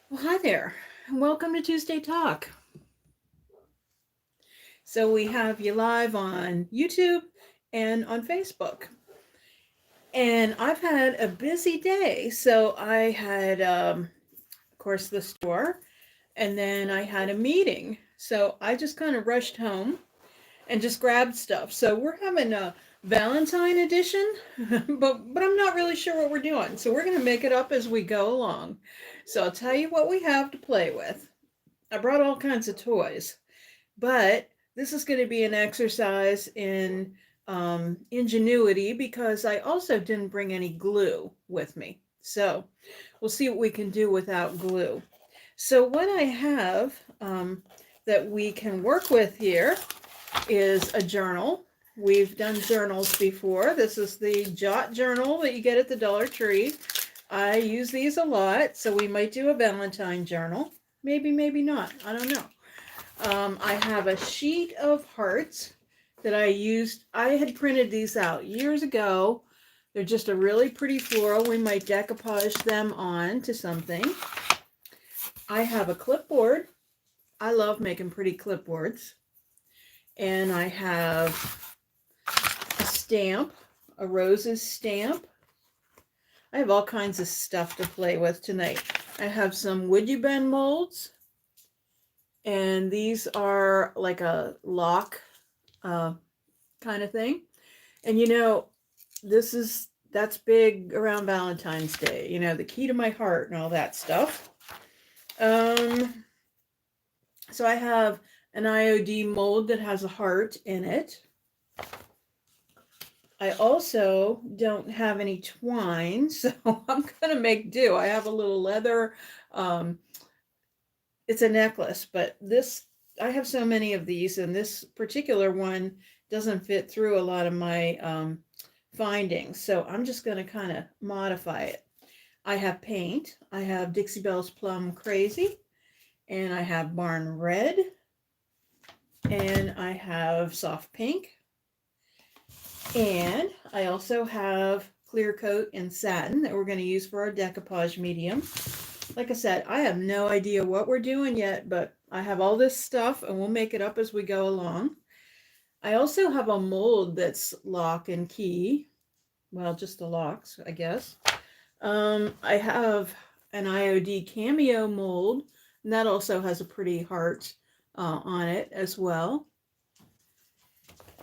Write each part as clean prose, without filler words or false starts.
Well, hi there, and welcome to Tuesday Talk. So, we have you live on YouTube and on Facebook. And I've had a busy day. So, I had, of course, the store, and then I had a meeting. So, I just kind of rushed home and just grabbed stuff. So, we're having a Valentine edition, but I'm not really sure what we're doing. So, we're going to make it up as we go along. So, I'll tell you what we have to play with. I brought all kinds of toys. But this is going to be an exercise in ingenuity because I also didn't bring any glue with me. So we'll see what we can do without glue. So what I have that we can work with here is a journal. We've done journals before. This is the Jot journal that you get at the Dollar Tree. I use these a lot, so we might do a Valentine journal. Maybe, maybe not. I don't know. I have a sheet of hearts that I used. I had printed these out years ago. They're just a really pretty floral. We might decoupage them on to something. I have a clipboard. I love making pretty clipboards. And I have a stamp, a roses stamp. I have all kinds of stuff to play with tonight. I have some Would You Bend molds. And these are like a lock kind of thing. And that's big around Valentine's Day, the key to my heart and all that stuff. Um, so I have an IOD mold that has a heart in it. I also don't have any twine, so I'm going to make do. I have a little leather, it's a necklace, but I have so many of these, and this particular one doesn't fit through a lot of my findings. So I'm just going to kind of modify it. I have paint. I have Dixie Belle's Plum Crazy, and I have Barn Red, and I have Soft Pink, and I also have Clear Coat and Satin that we're going to use for our decoupage medium. Like I said, I have no idea what we're doing yet, but I have all this stuff and we'll make it up as we go along. I also have a mold that's lock and key. Well, just the locks, I guess. I have an IOD cameo mold, and that also has a pretty heart on it as well.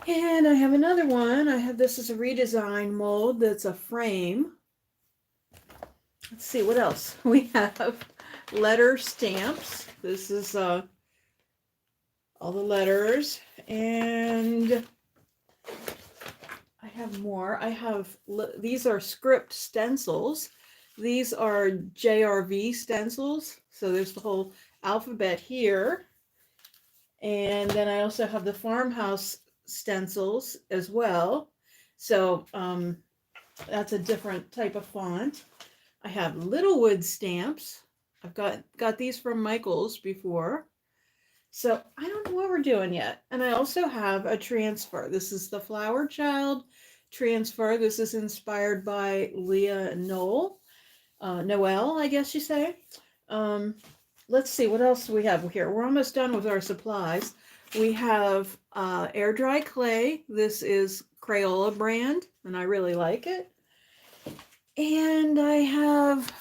And I have another one. This is a redesign mold that's a frame. Let's see what else. We have letter stamps. This is all the letters, and I have more. These are script stencils. These are JRV stencils. So there's the whole alphabet here. And then I also have the farmhouse stencils as well. So that's a different type of font. I have Littlewood stamps. I've got these from Michael's before. So I don't know what we're doing yet. And I also have a transfer. This is the Flower Child transfer. This is inspired by Leah Noel. Noel, I guess you say. Let's see, what else do we have here? We're almost done with our supplies. We have air dry clay. This is Crayola brand, and I really like it. And I have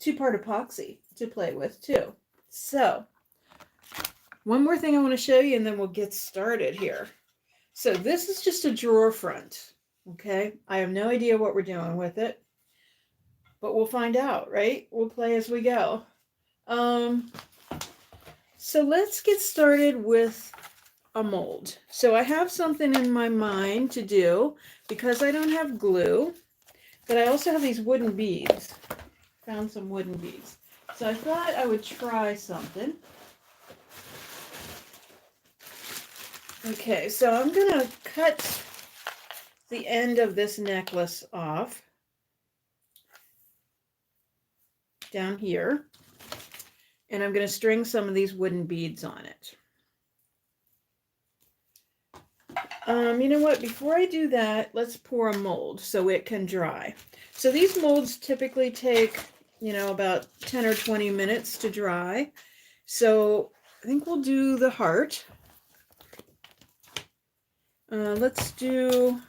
2-part epoxy to play with too. So, one more thing I want to show you and then we'll get started here. So this is just a drawer front, okay? I have no idea what we're doing with it, but we'll find out, right? We'll play as we go. So let's get started with a mold. So I have something in my mind to do because I don't have glue. But I also have these wooden beads. Found some wooden beads. So I thought I would try something. Okay, so I'm going to cut the end of this necklace off down here. And I'm going to string some of these wooden beads on it. You know what? Before I do that, let's pour a mold so it can dry. So these molds typically take you know, about 10 or 20 minutes to dry. So I think we'll do the heart. Let's do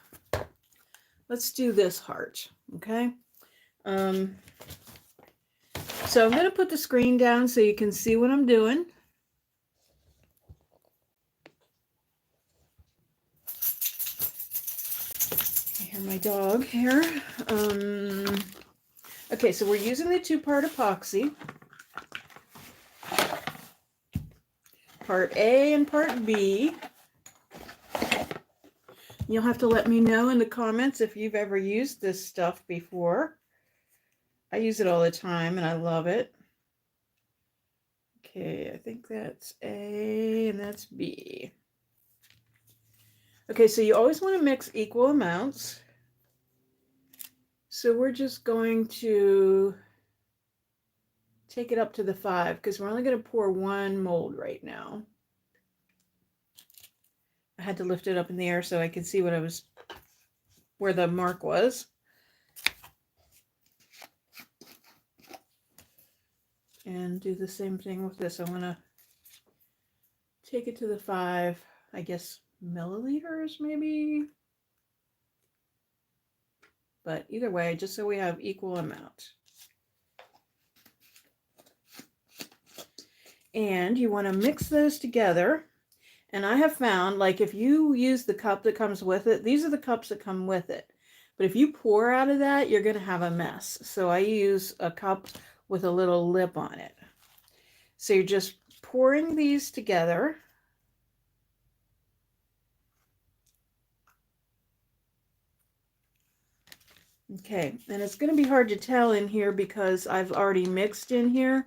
this heart, okay? So I'm going to put the screen down so you can see what I'm doing. I hear my dog here. Okay, so we're using the 2-part epoxy. Part A and Part B. You'll have to let me know in the comments if you've ever used this stuff before. I use it all the time and I love it. Okay, I think that's A and that's B. Okay, so you always want to mix equal amounts. So we're just going to take it up to the 5 because we're only going to pour 1 mold right now. I had to lift it up in the air so I could see where the mark was. And do the same thing with this. I want to take it to the 5, I guess, milliliters maybe. But either way, just so we have equal amount. And you want to mix those together. And I have found, like, if you use the cup that comes with it, these are the cups that come with it. But if you pour out of that, you're going to have a mess. So I use a cup with a little lip on it. So you're just pouring these together. Okay, and it's going to be hard to tell in here because I've already mixed in here.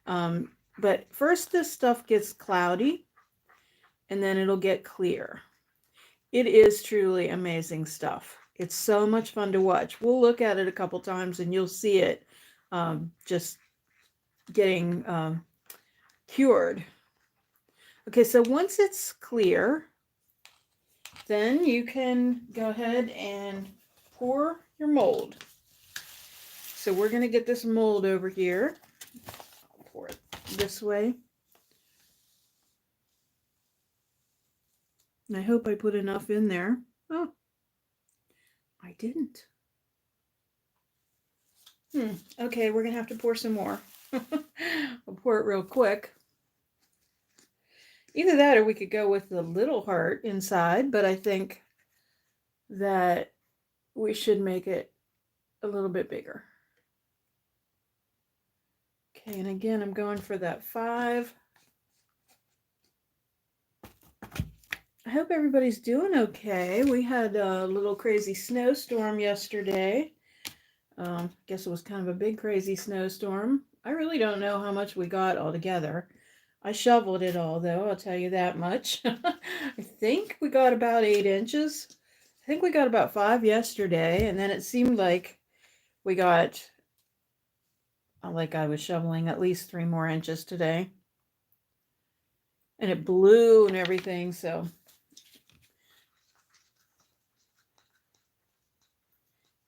But first this stuff gets cloudy and then it'll get clear. It is truly amazing stuff. It's so much fun to watch. We'll look at it a couple times and you'll see it just getting cured. Okay, so once it's clear, then you can go ahead and pour your mold. So we're going to get this mold over here. I'll pour it this way. And I hope I put enough in there. Oh, I didn't. Okay, we're going to have to pour some more. I'll pour it real quick. Either that or we could go with the little heart inside, but I think that we should make it a little bit bigger. Okay, and again, I'm going for that 5. I hope everybody's doing okay. We had a little crazy snowstorm yesterday. Guess it was kind of a big crazy snowstorm. I really don't know how much we got altogether. I shoveled it all though, I'll tell you that much. I think we got about 8 inches. I think we got about 5 yesterday, and then it seemed like we got, like I was shoveling at least 3 more inches today. And it blew and everything, so.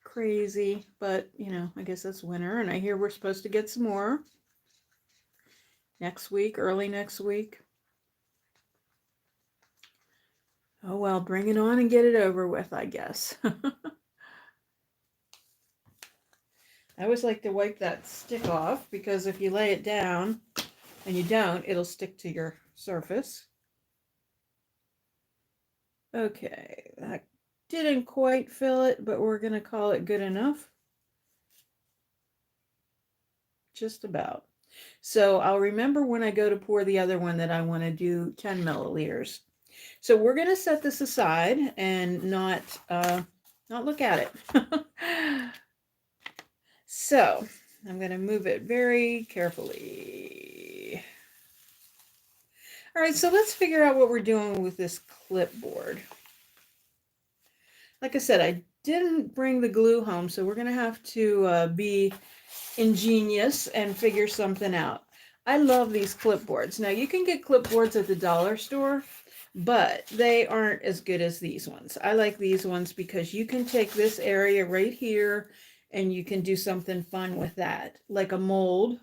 Crazy, but you know, I guess that's winter, and I hear we're supposed to get some more next week, early next week. Oh well, bring it on and get it over with, I guess. I always like to wipe that stick off because if you lay it down and you don't, it'll stick to your surface. Okay, that didn't quite fill it, but we're going to call it good enough. Just about. So I'll remember when I go to pour the other one that I want to do 10 milliliters. So we're going to set this aside and not look at it. So I'm going to move it very carefully. All right, so let's figure out what we're doing with this clipboard. Like I said, I didn't bring the glue home, so we're going to have to be ingenious and figure something out. I love these clipboards. Now, you can get clipboards at the dollar store, but they aren't as good as these ones. I like these ones because you can take this area right here and you can do something fun with that, like a mold,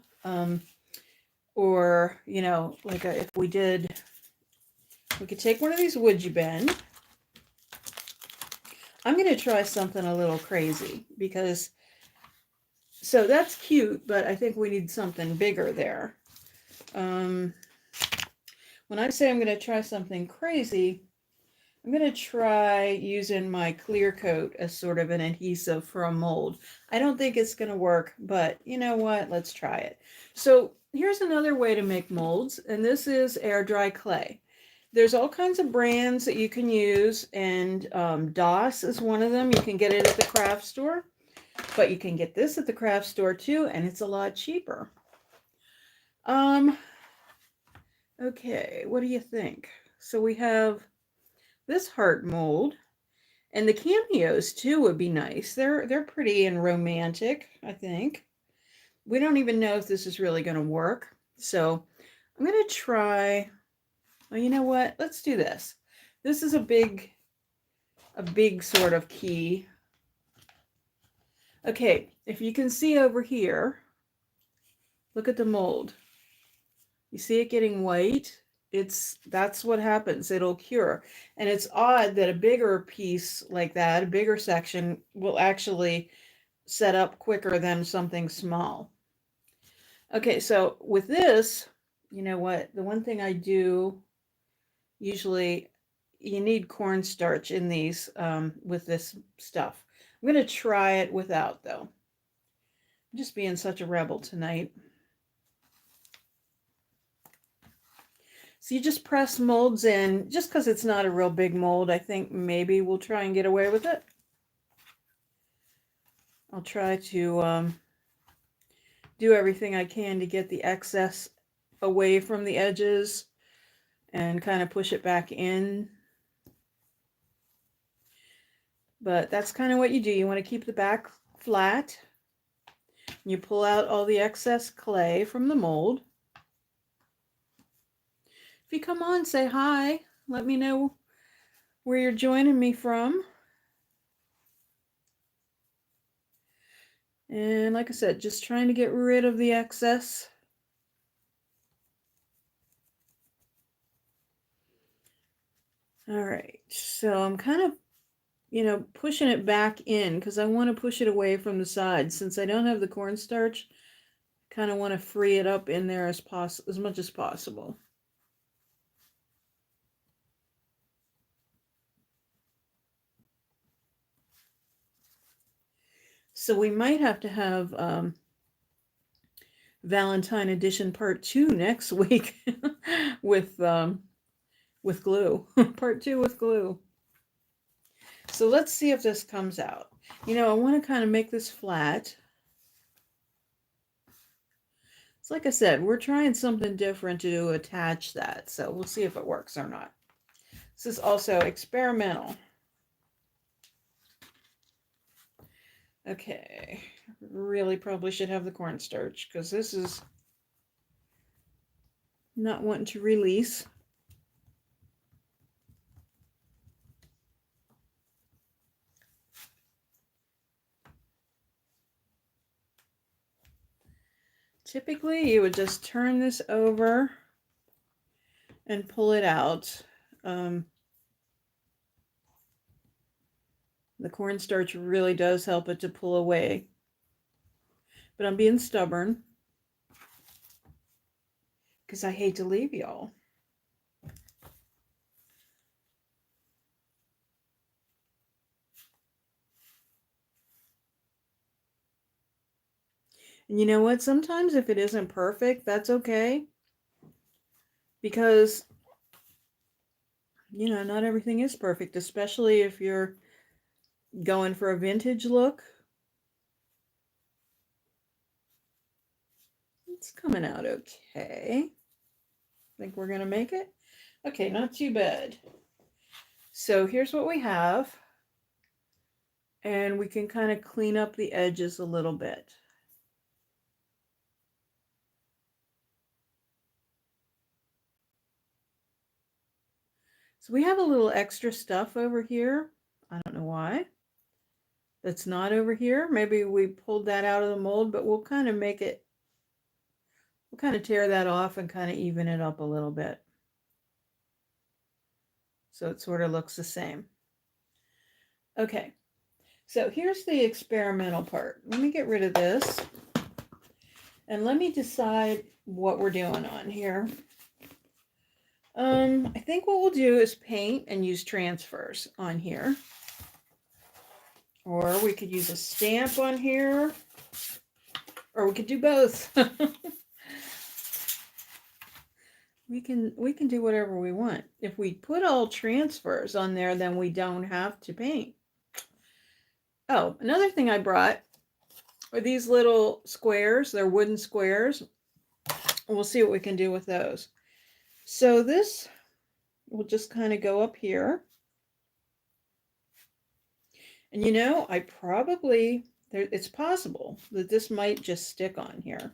or, you know, like if we could take one of these would you bend. I'm going to try something a little crazy because, so that's cute, but I think we need something bigger there. When I say I'm going to try something crazy, I'm going to try using my clear coat as sort of an adhesive for a mold. I don't think it's going to work, but you know what? Let's try it. So here's another way to make molds, and this is air dry clay. There's all kinds of brands that you can use, and DOS is one of them. You can get it at the craft store, but you can get this at the craft store too, and it's a lot cheaper. Okay, what do you think? So we have this heart mold, and the cameos too would be nice. They're pretty and romantic, I think. We don't even know if this is really going to work. So I'm going to try, well, you know what? Let's do this. This is a big sort of key. Okay, if you can see over here, look at the mold. You see it getting white? That's what happens. It'll cure. And it's odd that a bigger piece like that, a bigger section, will actually set up quicker than something small. Okay, so with this, you know what? The one thing I do usually, you need cornstarch in these with this stuff. I'm going to try it without, though. I'm just being such a rebel tonight. So you just press molds in. Just because it's not a real big mold, I think maybe we'll try and get away with it. I'll try to do everything I can to get the excess away from the edges and kind of push it back in. But that's kind of what you do. You want to keep the back flat. You pull out all the excess clay from the mold. If you come on, say hi. Let me know where you're joining me from. And like I said, just trying to get rid of the excess. All right, so I'm kind of, you know, pushing it back in because I want to push it away from the sides. Since I don't have the cornstarch, kind of want to free it up in there as much as possible. So we might have to have Valentine Edition Part 2 next week with glue. Part 2 with glue. So let's see if this comes out. You know, I want to kind of make this flat. So like I said, we're trying something different to attach that. So we'll see if it works or not. This is also experimental. Okay, really probably should have the cornstarch because this is not wanting to release. Typically, you would just turn this over and pull it out. The cornstarch really does help it to pull away. But I'm being stubborn because I hate to leave y'all. And you know what? Sometimes if it isn't perfect, that's okay. Because, you know, not everything is perfect, especially if you're going for a vintage look. It's coming out okay. Think we're going to make it? Okay, not too bad. So here's what we have. And we can kind of clean up the edges a little bit. So we have a little extra stuff over here. I don't know why. that's not over here. Maybe we pulled that out of the mold, but we'll kind of make it, we'll kind of tear that off and kind of even it up a little bit. So it sort of looks the same. Okay, so here's the experimental part. Let me get rid of this. And let me decide what we're doing on here. I think what we'll do is paint and use transfers on here. Or we could use a stamp on here. Or we could do both. we can do whatever we want. If we put all transfers on there, then we don't have to paint. Oh, another thing I brought are these little squares. They're wooden squares. We'll see what we can do with those. So this will just kind of go up here. And you know, I probably, it's possible that this might just stick on here.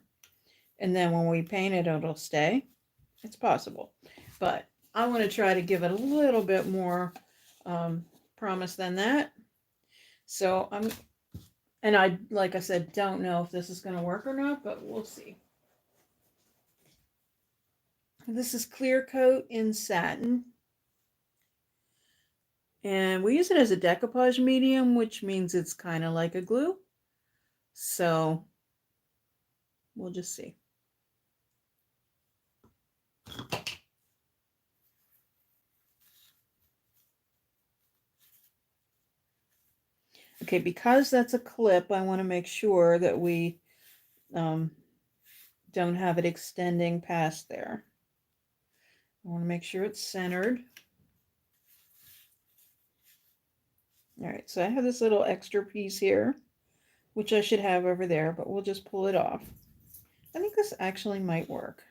And then when we paint it, it'll stay. It's possible. But I want to try to give it a little bit more promise than that. So I, like I said, don't know if this is going to work or not, but we'll see. This is clear coat in satin. And we use it as a decoupage medium, which means it's kind of like a glue. So we'll just see. Okay, because that's a clip, I want to make sure that we don't have it extending past there. I want to make sure it's centered. All right, so I have this little extra piece here, which I should have over there, but we'll just pull it off. I think this actually might work.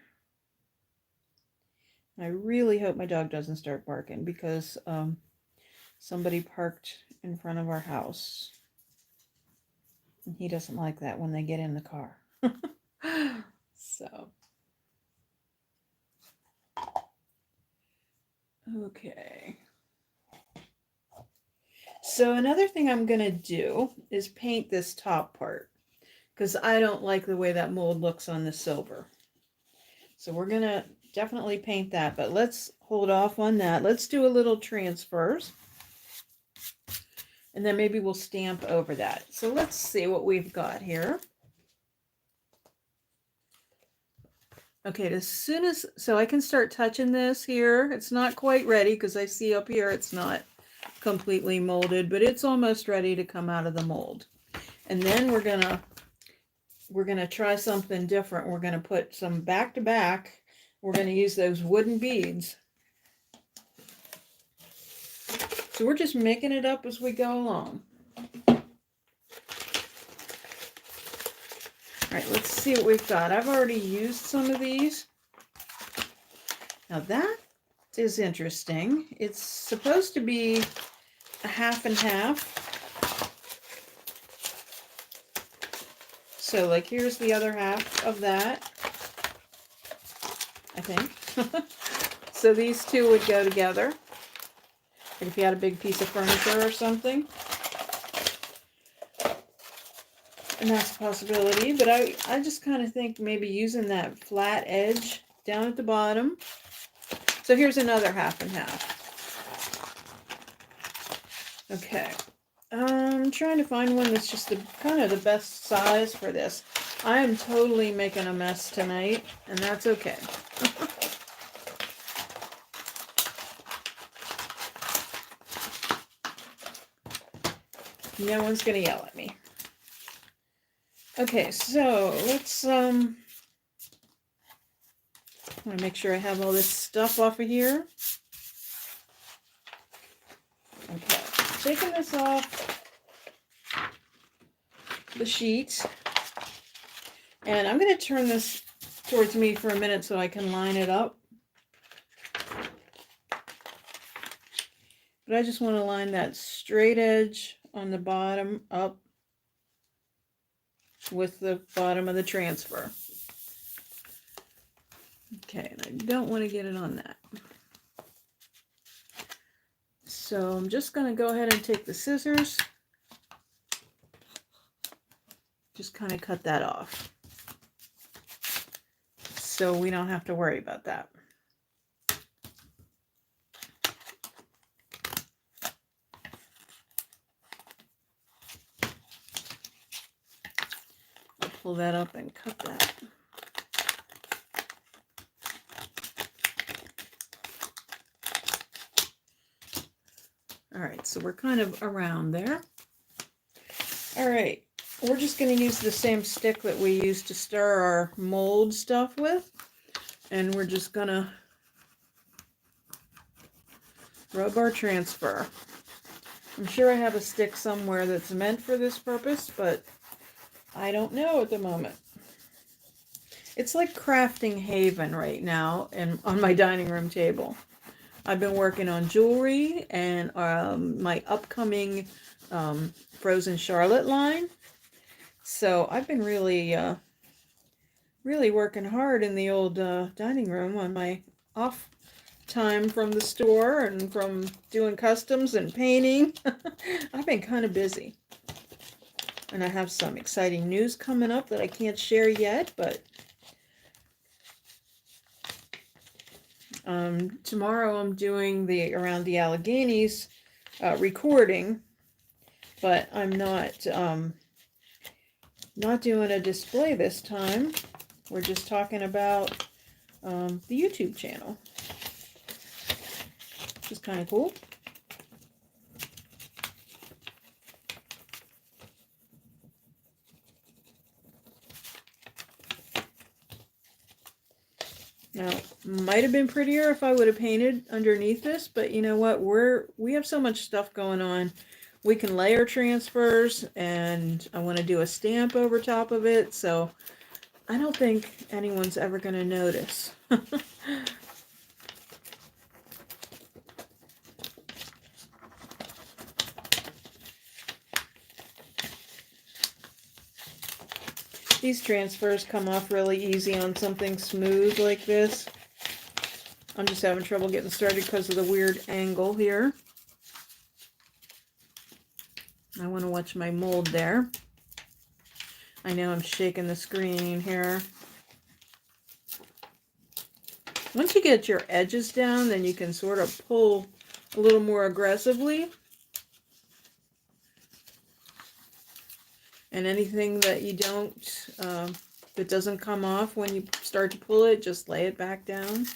I really hope my dog doesn't start barking because somebody parked in front of our house. And he doesn't like that when they get in the car. So. Okay. So another thing I'm going to do is paint this top part because I don't like the way that mold looks on the silver. So we're going to definitely paint that, but let's hold off on that. Let's do a little transfers. And then maybe we'll stamp over that. So let's see what we've got here. Okay, as soon as, so I can start touching this here. It's not quite ready because I see up here it's not completely molded, but it's almost ready to come out of the mold. And then we're gonna try something different. We're gonna put some back to back. We're gonna use those wooden beads. So we're just making it up as we go along. All right, let's see what we've got. I've already used some of these. Now that is interesting. It's supposed to be a half and half. So like here's the other half of that, I think. So these two would go together. Like if you had a big piece of furniture or something. And that's a possibility, but I just kind of think maybe using that flat edge down at the bottom. So here's another half and half. Okay. I'm trying to find one that's just kind of the best size for this. I am totally making a mess tonight, and that's okay. No one's going to yell at me. Okay, so let's I want to make sure I have all this stuff off of here. Okay, taking this off the sheet. And I'm going to turn this towards me for a minute so I can line it up. But I just want to line that straight edge on the bottom up with the bottom of the transfer. Okay, and I don't want to get it on that. So I'm just going to go ahead and take the scissors just kind of cut that off. So we don't have to worry about that. I'll pull that up and cut that. All right, so we're kind of around there. All right, we're just going to use the same stick that we used to stir our mold stuff with. And we're just going to rub our transfer. I'm sure I have a stick somewhere that's meant for this purpose, but I don't know at the moment. It's like crafting haven right now and on my dining room table. I've been working on jewelry and my upcoming Frozen Charlotte line. So I've been really working hard in the old dining room on my off time from the store and from doing customs and painting. I've been kind of busy. And I have some exciting news coming up that I can't share yet, but tomorrow I'm doing the Around the Alleghenies recording, but I'm not doing a display this time. We're just talking about the YouTube channel, which is kind of cool. Now, might have been prettier if I would have painted underneath this, but you know what? We have so much stuff going on. We can layer transfers, and I want to do a stamp over top of it, so I don't think anyone's ever going to notice. These transfers come off really easy on something smooth like this. I'm just having trouble getting started because of the weird angle here. I want to watch my mold there. I know I'm shaking the screen here. Once you get your edges down, then you can sort of pull a little more aggressively. And anything that you don't, that doesn't come off when you start to pull it, just lay it back down.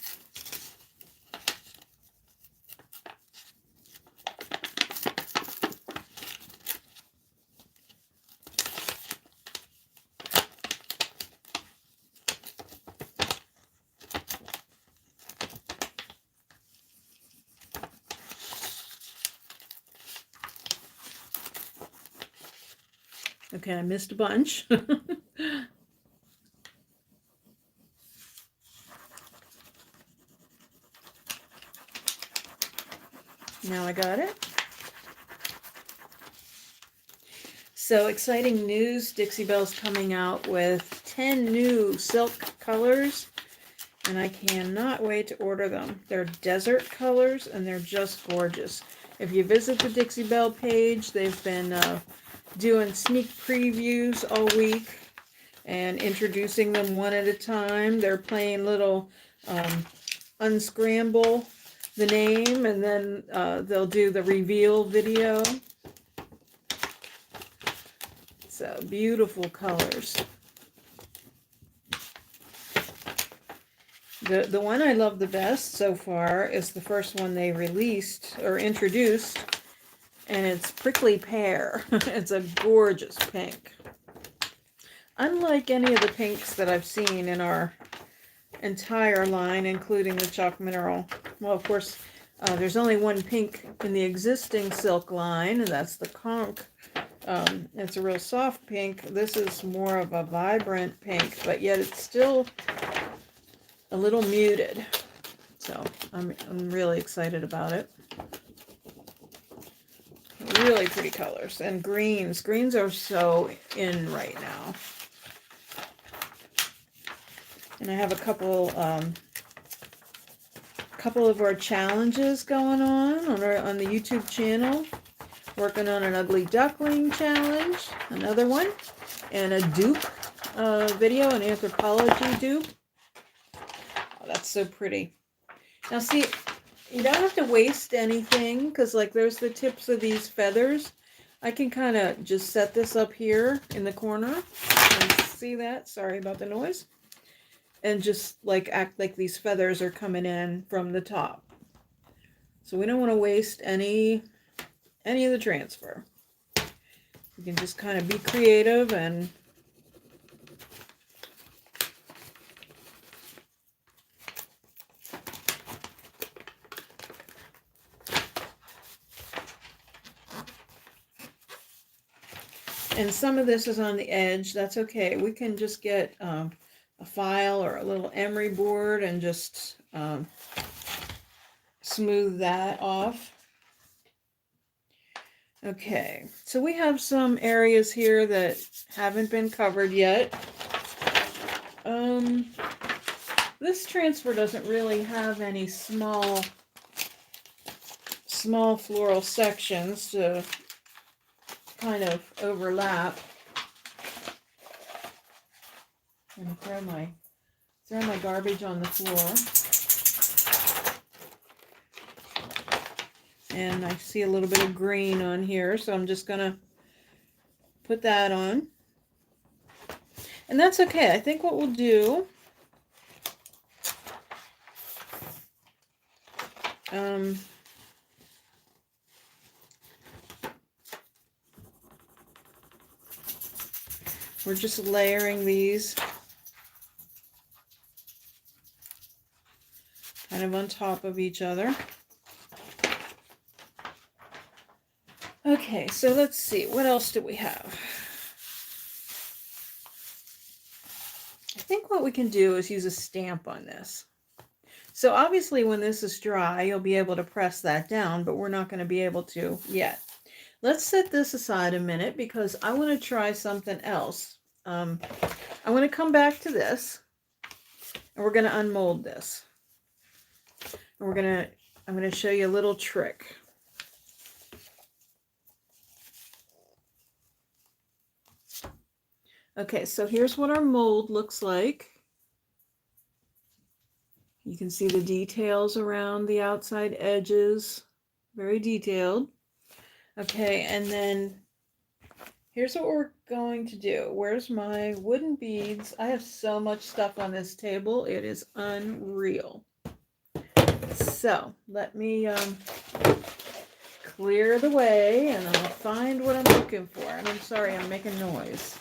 Okay, I missed a bunch. Now I got it. So exciting news, Dixie Belle's coming out with 10 new silk colors, and I cannot wait to order them. They're desert colors, and they're just gorgeous. If you visit the Dixie Belle page, they've been doing sneak previews all week and introducing them one at a time. They're playing little unscramble the name, and then they'll do the reveal video. So beautiful colors. The one I love the best so far is the first one they released or introduced, and it's Prickly Pear. It's a gorgeous pink. Unlike any of the pinks that I've seen in our entire line, including the Chalk Mineral. Well, of course, there's only one pink in the existing silk line, and that's the Conch. It's a real soft pink. This is more of a vibrant pink, but yet it's still a little muted. So I'm really excited about it. Really pretty colors. And greens. Greens are so in right now. And I have a couple of our challenges going on the YouTube channel. Working on an ugly duckling challenge, another one. and a dupe video, an anthropology dupe. Oh, that's so pretty. Now see, you don't have to waste anything because like there's the tips of these feathers. I can kind of just set this up here in the corner. And see that? Sorry about the noise. And just like act like these feathers are coming in from the top. So we don't want to waste any of the transfer. You can just kind of be creative and some of this is on the edge. That's okay. We can just get a file or a little emery board and just smooth that off. Okay, so we have some areas here that haven't been covered yet. This transfer doesn't really have any small floral sections to kind of overlap. And throw my garbage on the floor. And I see a little bit of green on here, so I'm just gonna put that on. And that's okay. I think what we'll do, we're just layering these kind of on top of each other. Okay, so let's see, what else do we have? I think what we can do is use a stamp on this. So obviously when this is dry, you'll be able to press that down, but we're not going to be able to yet. Let's set this aside a minute because I want to try something else. I want to come back to this, and we're going to unmold this. And I'm going to show you a little trick. Okay, so here's what our mold looks like. You can see the details around the outside edges, very detailed. Okay, and then here's what we're going to do. Where's my wooden beads? I have so much stuff on this table. It is unreal. So let me clear the way and I'll find what I'm looking for. And I'm sorry, I'm making noise.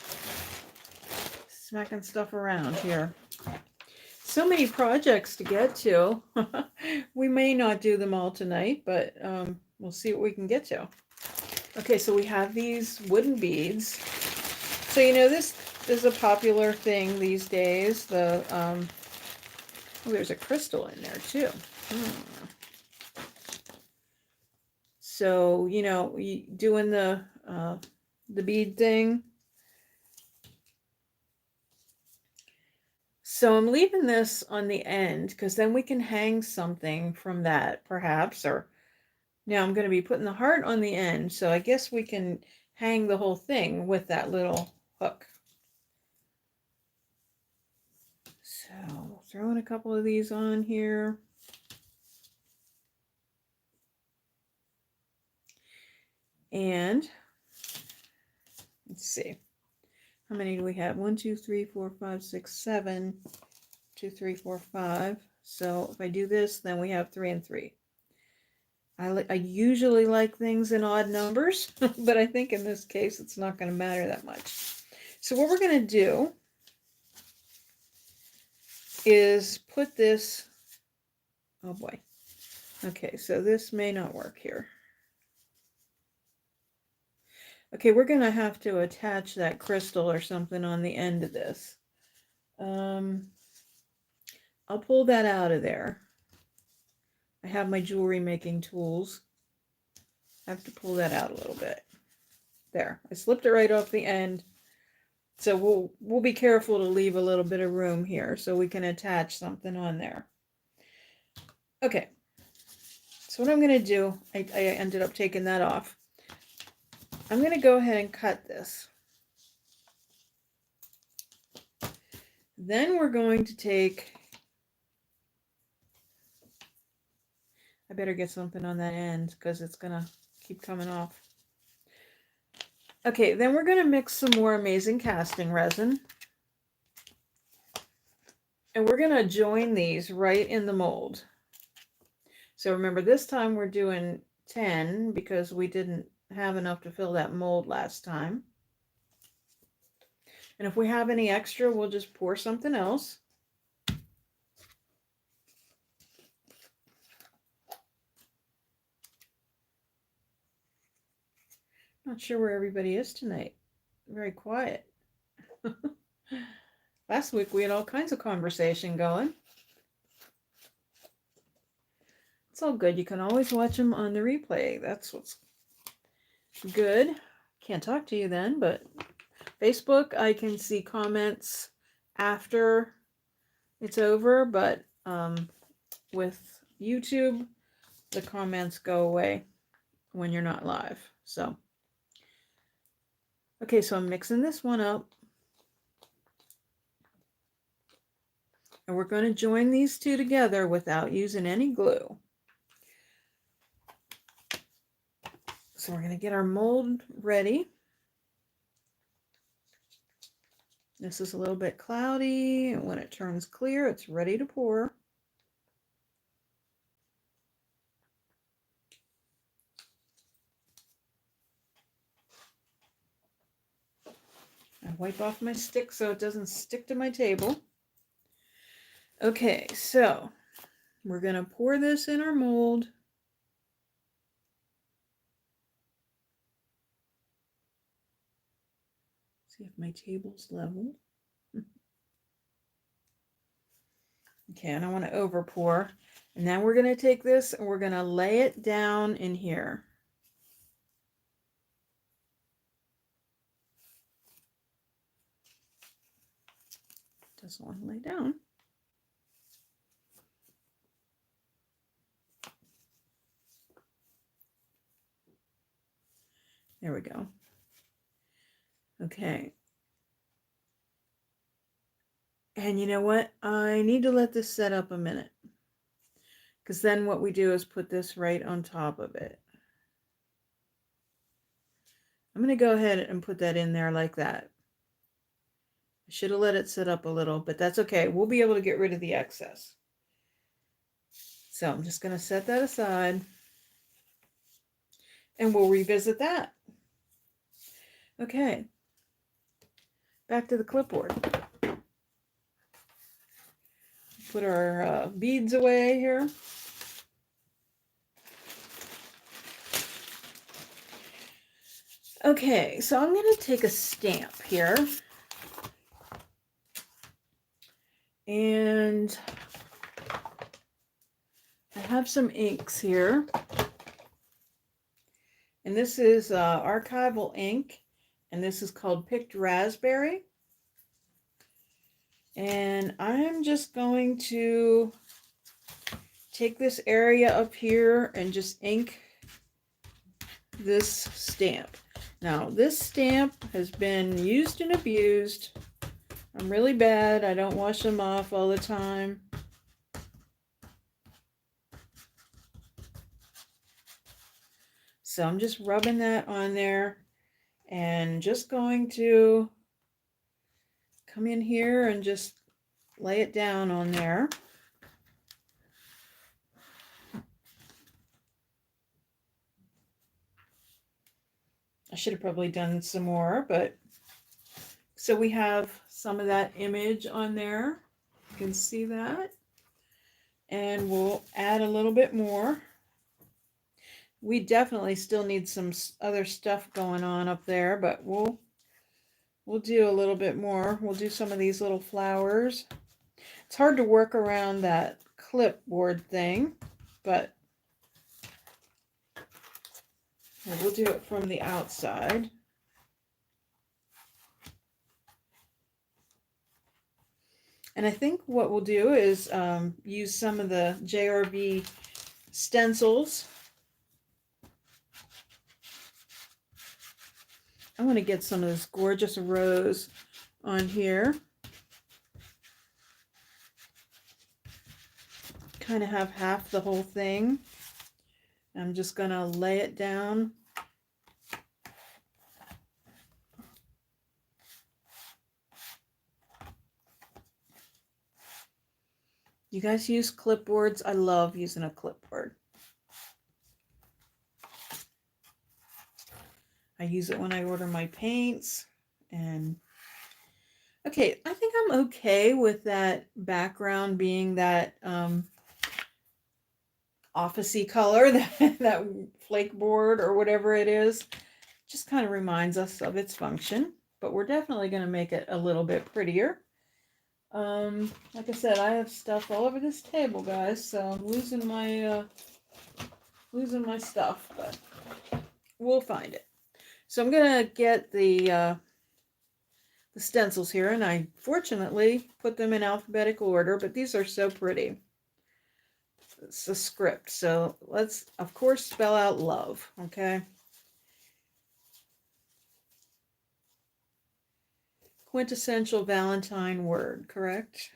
Smacking stuff around here. So many projects to get to. We may not do them all tonight, but we'll see what we can get to. Okay, so we have these wooden beads. So you know this is a popular thing these days. The oh, there's a crystal in there too. So you know, doing the bead thing. So I'm leaving this on the end because then we can hang something from that perhaps, or now I'm going to be putting the heart on the end. So I guess we can hang the whole thing with that little hook. So throwing a couple of these on here. And let's see. How many do we have? 1, 2, 3, 4, 5, 6, 7. 2, 3, 4, 5. So if I do this, then we have 3 and 3. I usually like things in odd numbers, but I think in this case it's not going to matter that much. So what we're going to do is put this, oh boy. Okay, so this may not work here. Okay, we're going to have to attach that crystal or something on the end of this. I'll pull that out of there. I have my jewelry making tools. I have to pull that out a little bit. There, I slipped it right off the end. So we'll be careful to leave a little bit of room here so we can attach something on there. Okay, so what I'm going to do, I ended up taking that off. I'm going to go ahead and cut this. Then we're going to take, I better get something on that end because it's going to keep coming off. Okay, then we're going to mix some more amazing casting resin. And we're going to join these right in the mold. So remember, this time we're doing 10 because we didn't have enough to fill that mold last time. And if we have any extra, we'll just pour something else. Not sure where everybody is tonight. Very quiet. Last week we had all kinds of conversation going. It's all good. You can always watch them on the replay. That's what's good. Can't talk to you then, but Facebook, I can see comments after it's over, but with YouTube, the comments go away when you're not live. So, okay, so I'm mixing this one up. And we're going to join these two together without using any glue. So we're going to get our mold ready. This is a little bit cloudy, and when it turns clear, it's ready to pour. I wipe off my stick so it doesn't stick to my table. Okay, so we're going to pour this in our mold. See if my table's level. Okay, I don't want to over pour. And now we're going to take this and we're going to lay it down in here. Doesn't want to lay down. There we go. Okay. And you know what? I need to let this set up a minute. Because then what we do is put this right on top of it. I'm going to go ahead and put that in there like that. I should have let it sit up a little, but that's okay. We'll be able to get rid of the excess. So I'm just going to set that aside. And we'll revisit that. Okay. Back to the clipboard. Put our beads away here. Okay, so I'm going to take a stamp here. And I have some inks here. And this is archival ink. And this is called Picked Raspberry. And I'm just going to take this area up here and just ink this stamp. Now, this stamp has been used and abused. I'm really bad. I don't wash them off all the time. So I'm just rubbing that on there and just going to come in here and just lay it down on there. I should have probably done some more, but so we have some of that image on there. You can see that. And we'll add a little bit more. We definitely still need some other stuff going on up there, but we'll do a little bit more. We'll do some of these little flowers. It's hard to work around that clipboard thing, but we'll do it from the outside. And I think what we'll do is use some of the JRB stencils. I want to get some of this gorgeous rose on here. kind of have half the whole thing. I'm just going to lay it down. You guys use clipboards? I love using a clipboard. I use it when I order my paints. And okay, I think I'm okay with that background being that officey color, that flake board or whatever it is. Just kind of reminds us of its function, but we're definitely going to make it a little bit prettier. Like I said, I have stuff all over this table, guys, so I'm losing my stuff, but we'll find it. So I'm gonna get the stencils here, and I fortunately put them in alphabetical order, but these are so pretty. It's a script, so let's of course spell out love, okay? Quintessential Valentine word, correct?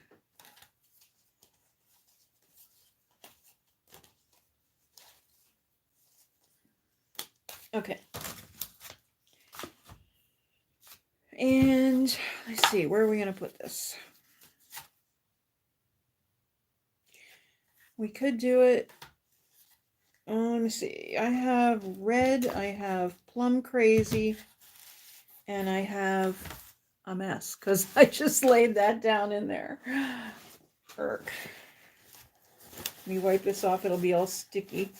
Okay. And let's see, where are we going to put this? We could do it, let me see, I have red, I have plum crazy, and I have a mess, because I just laid that down in there. Irk. Let me wipe this off, it'll be all sticky.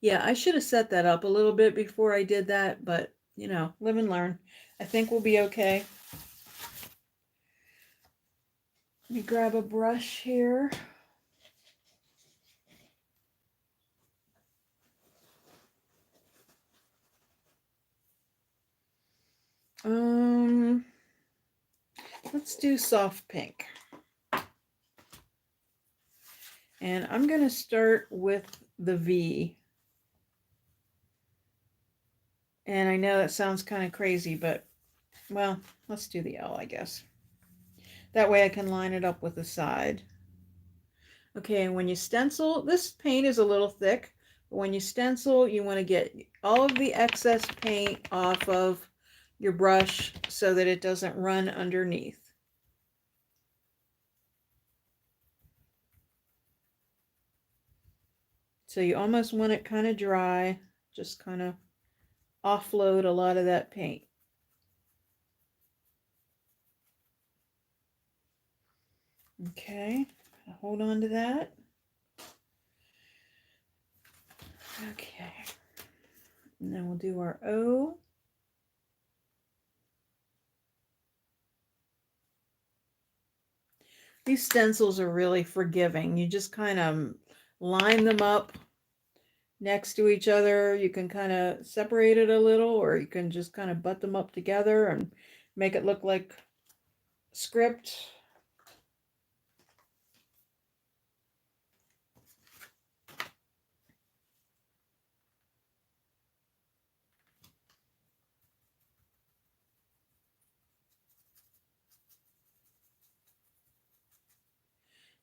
Yeah, I should have set that up a little bit before I did that, but, you know, live and learn. I think we'll be okay. Let me grab a brush here. Let's do soft pink. And I'm going to start with the V. And I know that sounds kind of crazy, but, well, let's do the L, I guess. That way I can line it up with the side. Okay, and when you stencil, this paint is a little thick, but when you stencil, you want to get all of the excess paint off of your brush so that it doesn't run underneath. So you almost want it kind of dry, just kind of offload a lot of that paint. Okay, hold on to that. Okay, and then we'll do our O. These stencils are really forgiving. You just kind of line them up next to each other. You can kind of separate it a little, or you can just kind of butt them up together and make it look like script.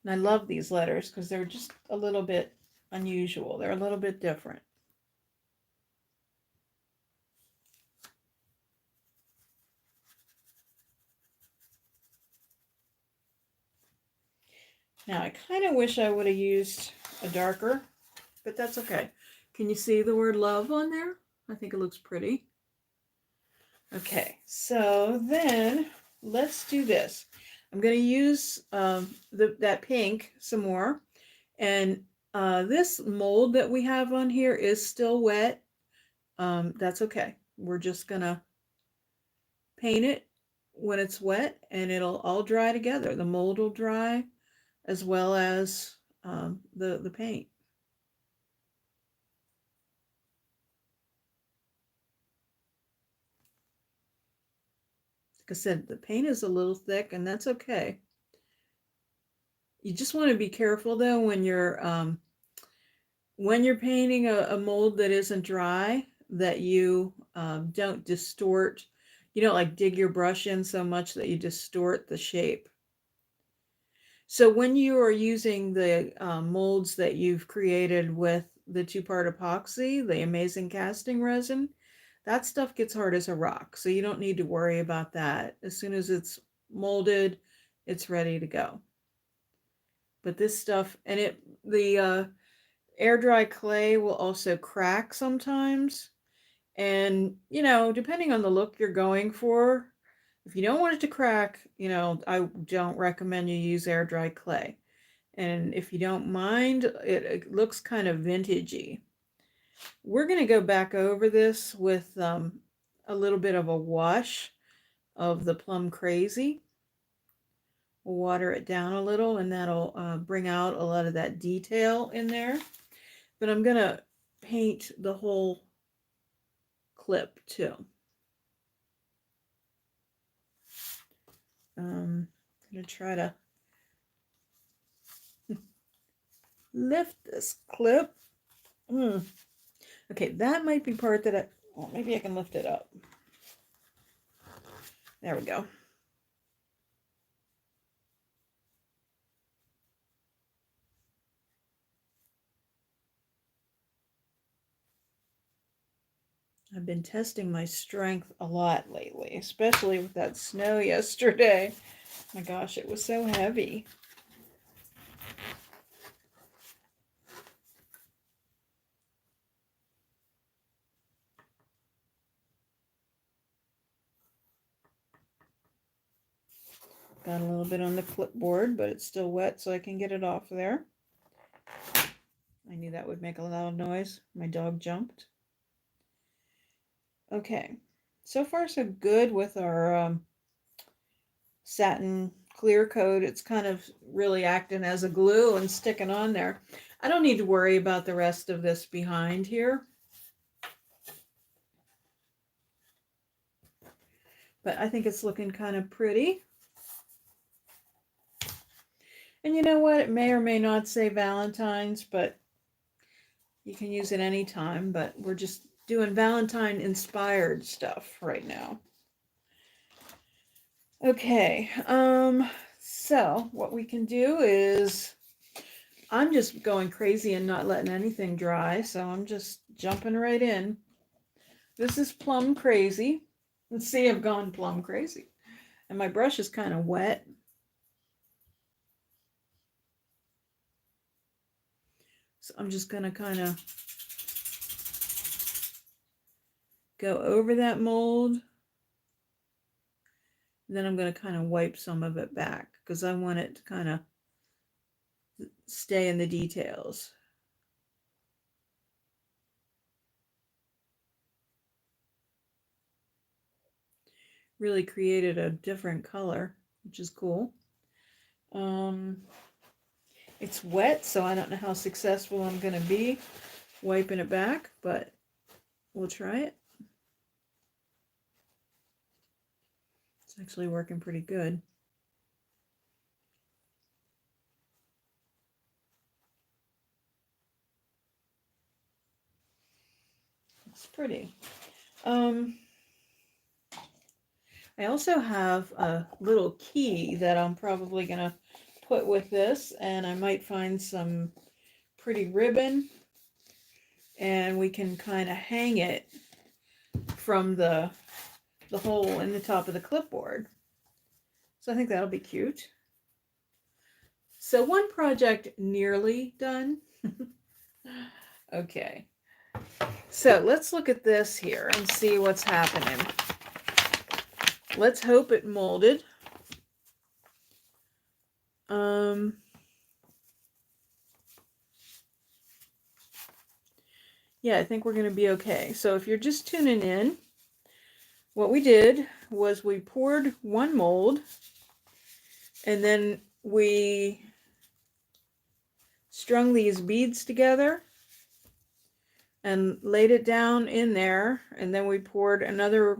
And I love these letters because they're just a little bit unusual. They're a little bit different. Now, I kind of wish I would have used a darker, but that's okay. Can you see the word love on there? I think it looks pretty. Okay, so then let's do this. I'm going to use that pink some more. And this mold that we have on here is still wet. That's okay. We're just going to paint it when it's wet, and it'll all dry together. The mold will dry as well as the paint. Like I said, the paint is a little thick, and that's okay. You just want to be careful though when you're when you're painting a mold that isn't dry, that you don't distort, you don't like dig your brush in so much that you distort the shape. So when you are using the molds that you've created with the two-part epoxy, the amazing casting resin, that stuff gets hard as a rock. So you don't need to worry about that. As soon as it's molded, it's ready to go. But this stuff, and the air dry clay will also crack sometimes. And, depending on the look you're going for, if you don't want it to crack, I don't recommend you use air dry clay. And if you don't mind, it looks kind of vintagey. We're going to go back over this with a little bit of a wash of the Plum Crazy. We'll water it down a little, and that'll bring out a lot of that detail in there. But I'm going to paint the whole clip too. I'm going to try to lift this clip. Okay, that might be part that maybe I can lift it up. There we go. I've been testing my strength a lot lately, especially with that snow yesterday. My gosh, it was so heavy. Got a little bit on the clipboard, but it's still wet, so I can get it off there. I knew that would make a loud noise. My dog jumped. Okay, so far so good with our satin clear coat. It's kind of really acting as a glue and sticking on there. I don't need to worry about the rest of this behind here. But I think it's looking kind of pretty. And you know what? It may or may not say Valentine's, but you can use it anytime. But we're just doing Valentine inspired stuff right now. Okay, so what we can do is, I'm just going crazy and not letting anything dry, so I'm just jumping right in. This is Plum Crazy. Let's see, I've gone plum crazy. And my brush is kind of wet. So I'm just going to kind of go over that mold. Then I'm going to kind of wipe some of it back because I want it to kind of stay in the details. Really created a different color, which is cool. It's wet, so I don't know how successful I'm going to be wiping it back, but we'll try it. It's actually working pretty good. It's pretty. I also have a little key that I'm probably going to put with this, and I might find some pretty ribbon, and we can kind of hang it from the hole in the top of the clipboard. So I think that'll be cute. So one project nearly done. Okay. So let's look at this here and see what's happening. Let's hope it molded. Yeah, I think we're going to be okay. So if you're just tuning in, what we did was we poured one mold, and then we strung these beads together and laid it down in there, and then we poured another,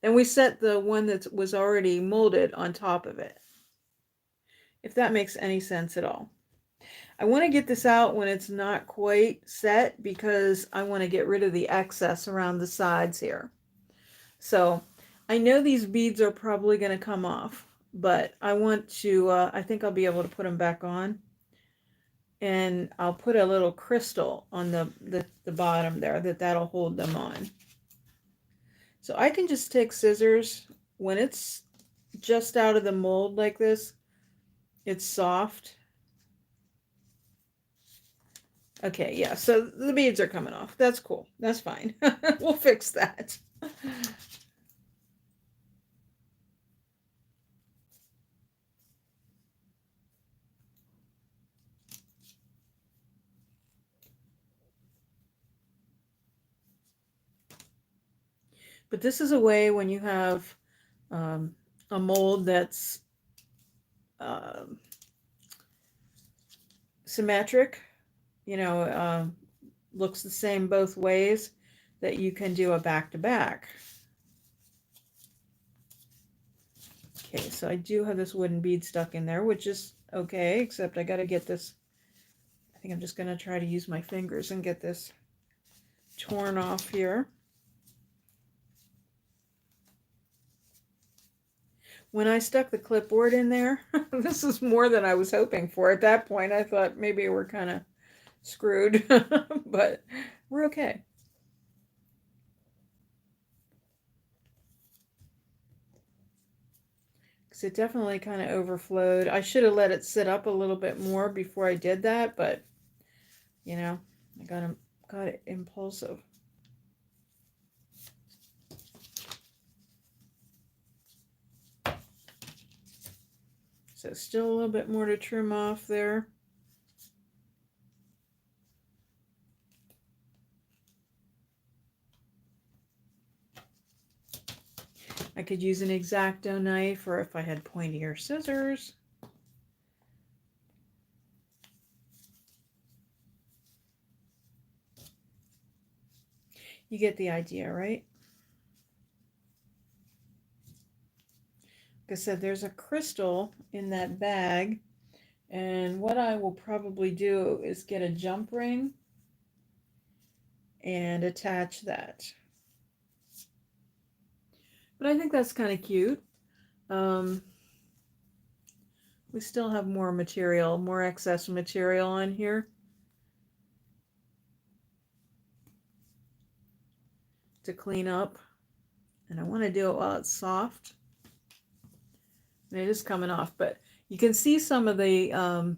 then we set the one that was already molded on top of it, if that makes any sense at all. I want to get this out when it's not quite set because I want to get rid of the excess around the sides here. So I know these beads are probably going to come off, but I want to, I think I'll be able to put them back on. And I'll put a little crystal on the bottom there that'll hold them on. So I can just take scissors when it's just out of the mold like this. It's soft. Okay, yeah, so the beads are coming off. That's cool. That's fine. We'll fix that. But this is a way when you have a mold that's symmetric, you know, looks the same both ways, that you can do a back-to-back. Okay, so I do have this wooden bead stuck in there, which is okay, except I got to get this. I think I'm just going to try to use my fingers and get this torn off here. When I stuck the clipboard in there, this is more than I was hoping for. At that point, I thought maybe we're kind of screwed, but we're okay. Because it definitely kind of overflowed. I should have let it sit up a little bit more before I did that, but, you know, I got it impulsive. So still a little bit more to trim off there. I could use an X-Acto knife, or if I had pointier scissors. You get the idea, right? Like I said, there's a crystal in that bag, and what I will probably do is get a jump ring and attach that. But I think that's kind of cute. We still have more material, more excess material on here to clean up. And I want to do it while it's soft. And it is coming off, but you can see some of the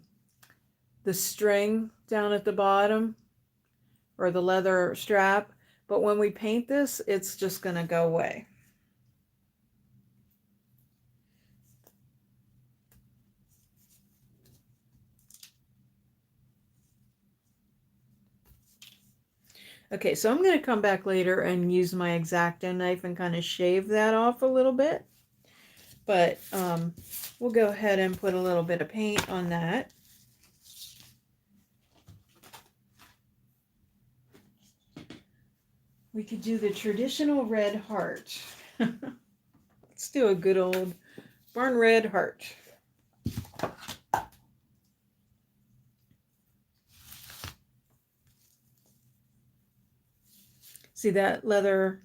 string down at the bottom, or the leather strap. But when we paint this, it's just going to go away. Okay, so I'm going to come back later and use my X-Acto knife and kind of shave that off a little bit. But we'll go ahead and put a little bit of paint on that. We could do the traditional red heart. Let's do a good old barn red heart. See, that leather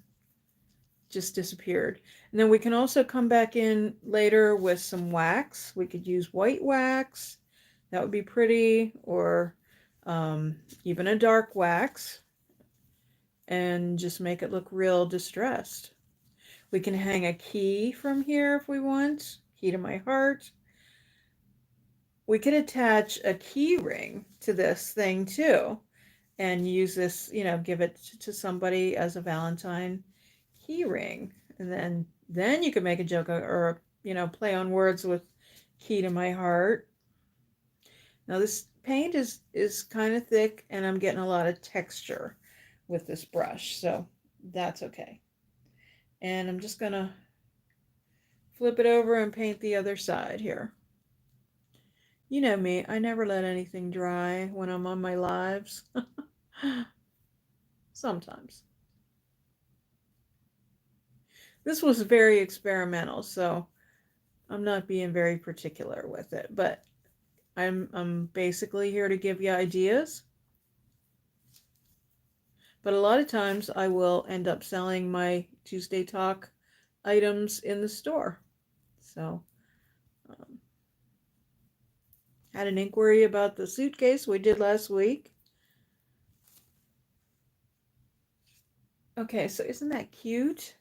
just disappeared. And then we can also come back in later with some wax. We could use white wax. That would be pretty, or even a dark wax, and just make it look real distressed. We can hang a key from here if we want. Key to my heart. We could attach a key ring to this thing too, and use this, you know, give it to somebody as a Valentine key ring. And then you could make a joke, or, you know, play on words with key to my heart. Now this paint is kind of thick, and I'm getting a lot of texture with this brush, so that's okay. And I'm just gonna flip it over and paint the other side here. You know me, I never let anything dry when I'm on my lives. Sometimes. This was very experimental, so I'm not being very particular with it, but I'm basically here to give you ideas. But a lot of times I will end up selling my Tuesday Talk items in the store. So, um, had an inquiry about the suitcase we did last week. Okay, so isn't that cute?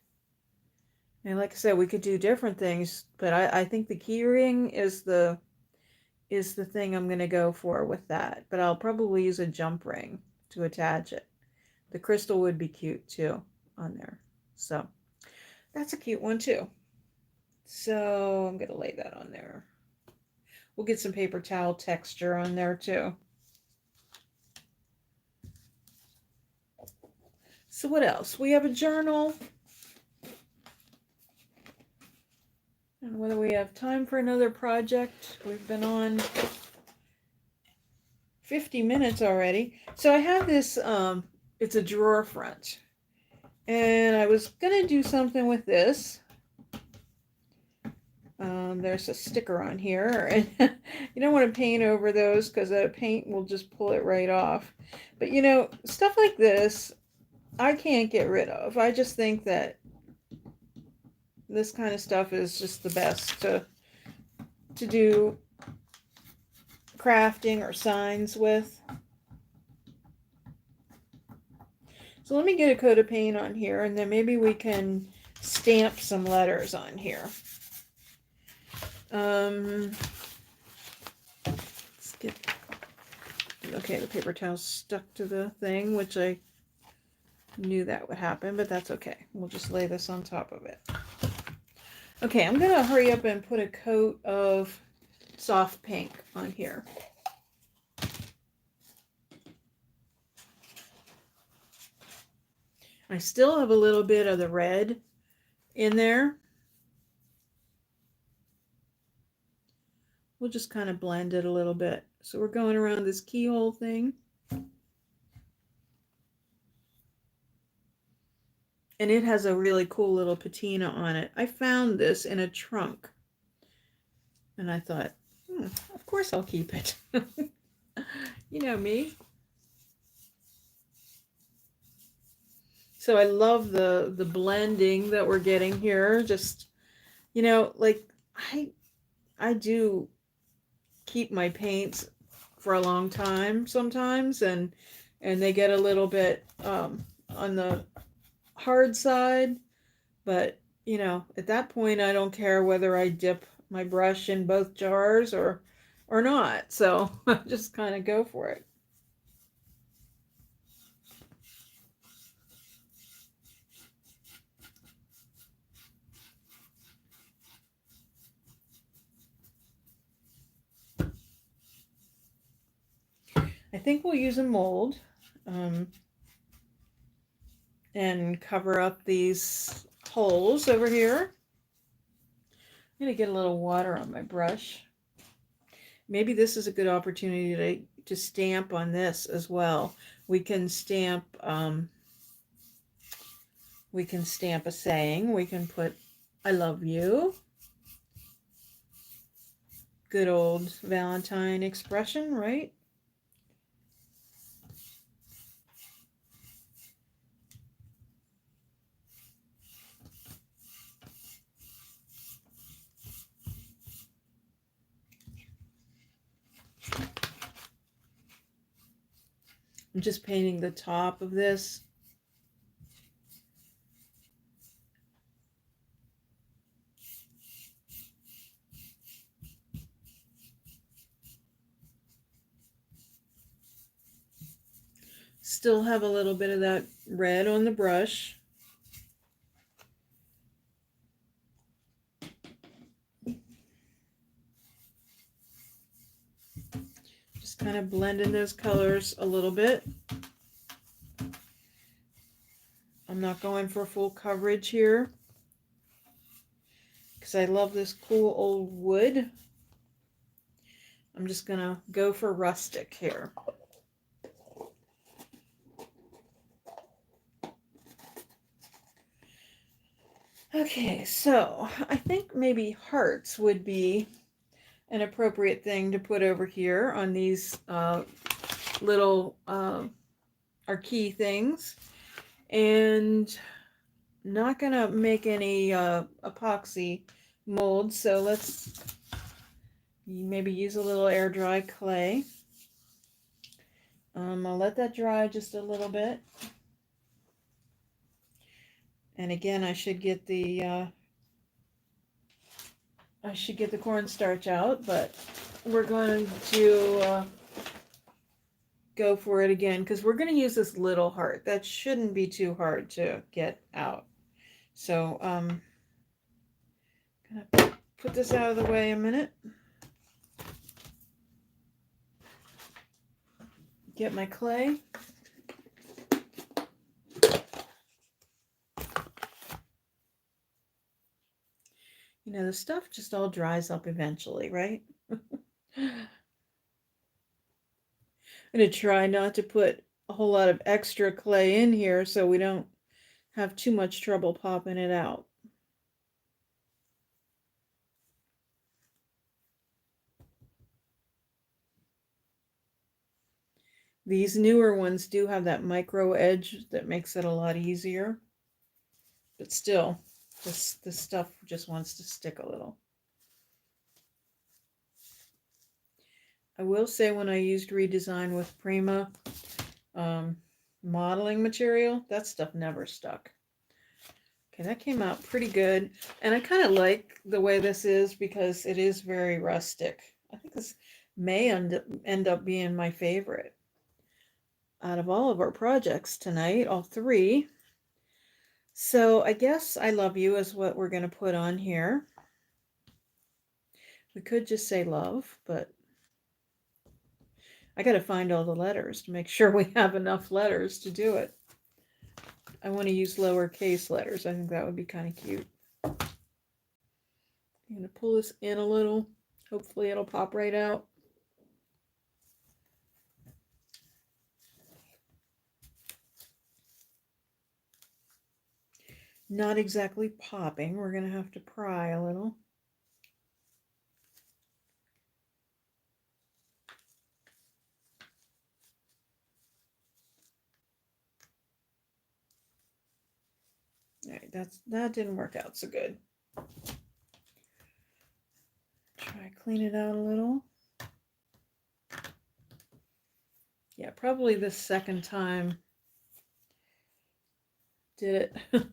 And like I said, we could do different things, but I think the key ring is the thing I'm gonna go for with that. But I'll probably use a jump ring to attach it. The crystal would be cute too on there. So that's a cute one too. So I'm gonna lay that on there. We'll get some paper towel texture on there too. So what else? We have a journal. And whether we have time for another project. We've been on 50 minutes already. So I have this, it's a drawer front. And I was going to do something with this. There's a sticker on here. And you don't want to paint over those because the paint will just pull it right off. But you know, stuff like this, I can't get rid of. I just think that this kind of stuff is just the best to do crafting or signs with. So let me get a coat of paint on here, and then maybe we can stamp some letters on here. Let's get, okay, the paper towel's stuck to the thing, which I knew that would happen, but that's okay. We'll just lay this on top of it. Okay, I'm gonna hurry up and put a coat of soft pink on here. I still have a little bit of the red in there. We'll just kind of blend it a little bit. So we're going around this keyhole thing. And it has a really cool little patina on it. I found this in a trunk. And I thought, of course I'll keep it. You know me. So I love the blending that we're getting here. Just, you know, like I do keep my paints for a long time sometimes, and they get a little bit on the hard side, but you know, at that point I don't care whether I dip my brush in both jars or not, so I just kind of go for it. I think we'll use a mold and cover up these holes over here. I'm going to get a little water on my brush. Maybe this is a good opportunity to stamp on this as well. We can stamp a saying. We can put I love you. Good old Valentine expression, right? I'm just painting the top of this. Still have a little bit of that red on the brush. Just kind of blending those colors a little bit. I'm not going for full coverage here because I love this cool old wood. I'm just going to go for rustic here. Okay, so I think maybe hearts would be an appropriate thing to put over here on these little our key things. And not gonna make any epoxy molds, so let's maybe use a little air dry clay. I'll let that dry just a little bit. And again, I should get the cornstarch out, but we're going to go for it again because we're going to use this little heart. That shouldn't be too hard to get out. So gonna put this out of the way a minute. Get my clay. You know, the stuff just all dries up eventually, right? I'm going to try not to put a whole lot of extra clay in here so we don't have too much trouble popping it out. These newer ones do have that micro edge that makes it a lot easier. But still, this stuff just wants to stick a little. I will say when I used Redesign with Prima modeling material, that stuff never stuck. Okay, that came out pretty good. And I kind of like the way this is because it is very rustic. I think this may end up being my favorite out of all of our projects tonight, all three. So I guess I love you is what we're going to put on here. We could just say love, but I got to find all the letters to make sure we have enough letters to do it. I want to use lowercase letters. I think that would be kind of cute. I'm going to pull this in a little. Hopefully it'll pop right out. Not exactly popping. We're going to have to pry a little. All right, that didn't work out so good. Try clean it out a little. Yeah, probably the second time did it.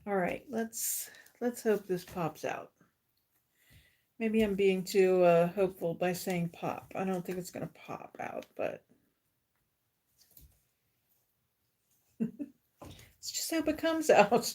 All right, let's hope this pops out. Maybe I'm being too hopeful by saying pop. I don't think it's going to pop out, but let's just hope it comes out.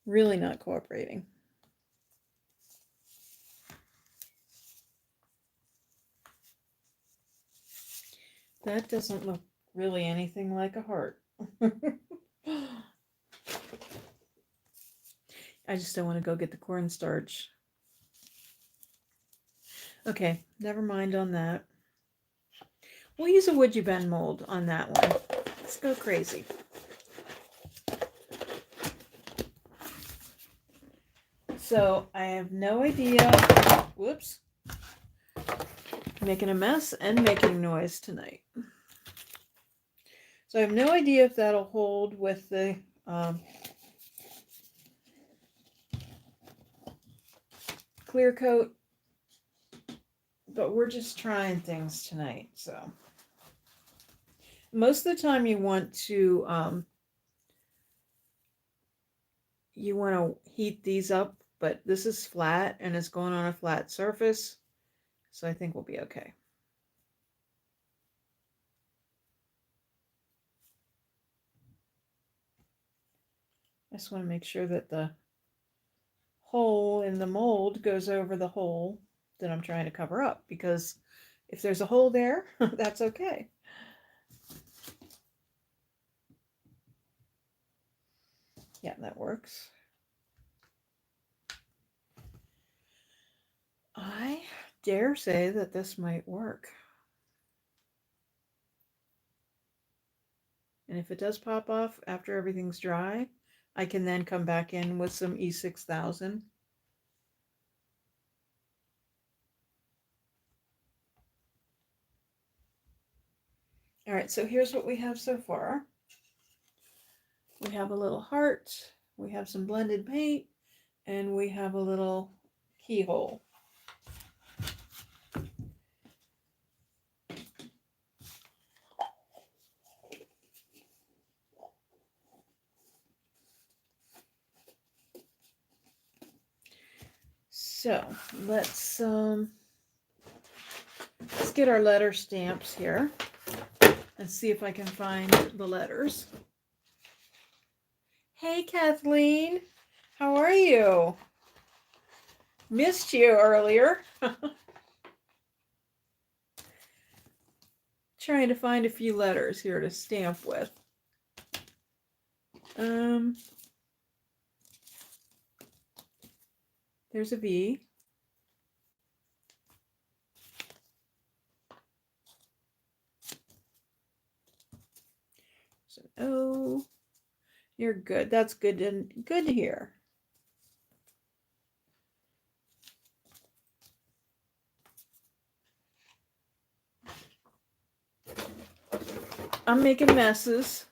Really not cooperating. That doesn't look really anything like a heart. I just don't want to go get the cornstarch. Okay, never mind on that. We'll use a would you bend mold on that one. Let's go crazy. So I have no idea. Whoops. Making a mess and making noise tonight. So I have no idea if that'll hold with the clear coat, but we're just trying things tonight. So most of the time you want to heat these up, but this is flat and it's going on a flat surface, so I think we'll be okay. just want to make sure that the hole in the mold goes over the hole that I'm trying to cover up, because if there's a hole there, that's okay. Yeah, that works. I dare say that this might work. And if it does pop off after everything's dry, I can then come back in with some E6000. All right, so here's what we have so far. We have a little heart, we have some blended paint, and we have a little keyhole. So let's get our letter stamps here and see if I can find the letters. Hey Kathleen, how are you? Missed you earlier. Trying to find a few letters here to stamp with. There's a V. So O. You're good. That's good to hear. I'm making messes.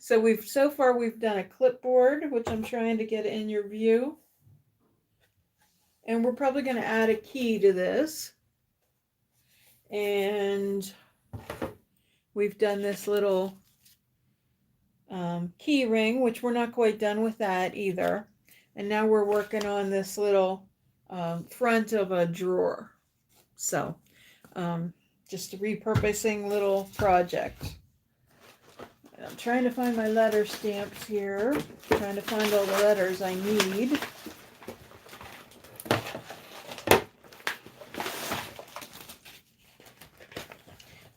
So far we've done a clipboard, which I'm trying to get in your view. And we're probably going to add a key to this. And we've done this little key ring, which we're not quite done with that either. And now we're working on this little front of a drawer. So just a repurposing little project. I'm trying to find my letter stamps here. Trying to find all the letters I need.